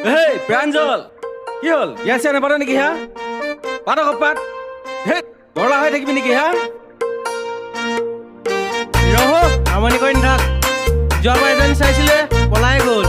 Hey, Pranjal! কি হল? ইয়া চিয়া নাপাতে নেকি হা? পাত আকৌ পাত। হে, গৰলা হৈ থাকিবি নেকি হা? ৰহ, আমনি কৰি নাথাক। যোৱাবাৰ এজনী চাইছিলে, পলাই গ'ল।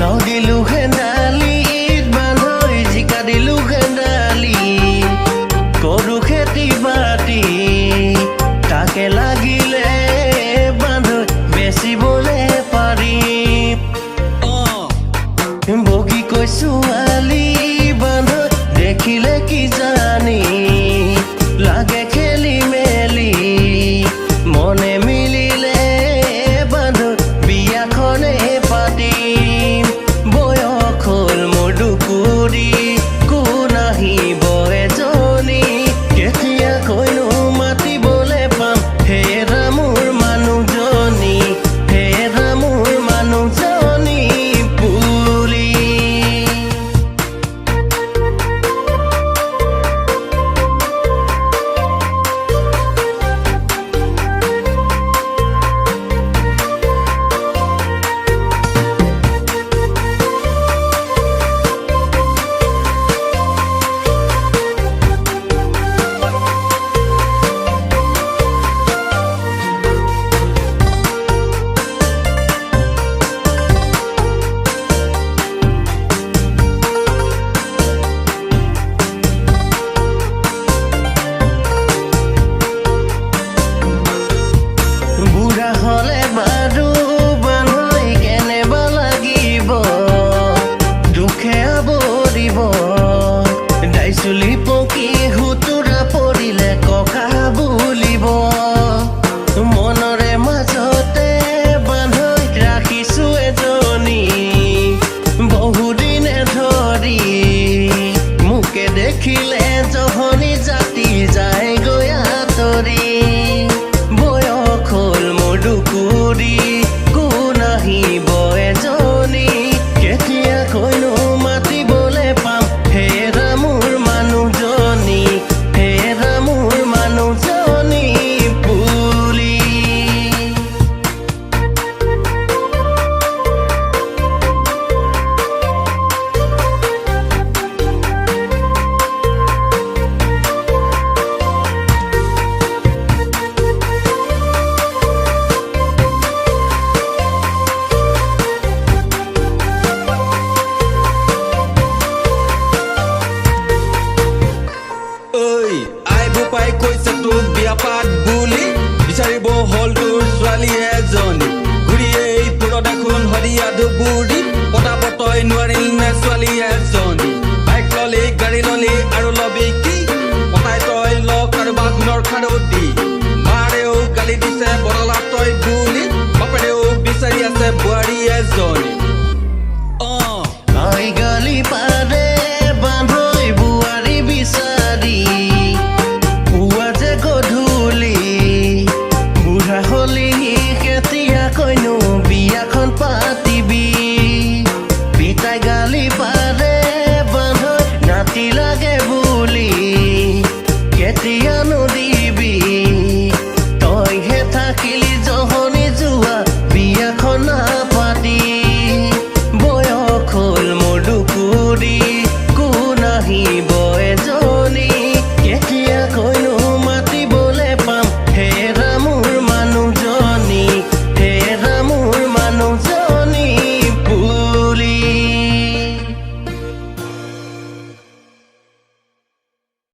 Logilu hendali bandhoi jika dilu hendali koru kheti bati take lagile bandhoi besi bole pari bogi koisu ali bandhoi dekhile ki jani lage kheli meli mone milile bandhoi biya khone pati চুলি পকি হুতুৰা পৰিলে ককা বুলিব মনৰে মাজতে বান্ধৈ ৰাখিছো এজনী বহুদিনে ধৰি মোকে দেখিলে জহনী জাতি যায় গৈ আঁতৰি বয়স হ'ল মোৰ দুকুৰি কোন আহিব এজনী কেতিয়াকৈনো মাতিবলে পাম হেৰা মোৰ মানুহজনী হেৰা মোৰ মানুহজনী পুলি ঐ আইব পাই কৈছে তোক বিয়া পাত বুলি বিচাৰিব হল তোৰ ছোৱালী এজনী ঘূৰি এই পুৰত এখন হৰিয়া ধুবুৰী পতাপতই নোৱাৰিল নে ছোৱালী এজনী বাইক ললি গাড়ী ললি আৰু লবি কি পতাই তই ল কাৰোবাৰ গুণৰ খাৰু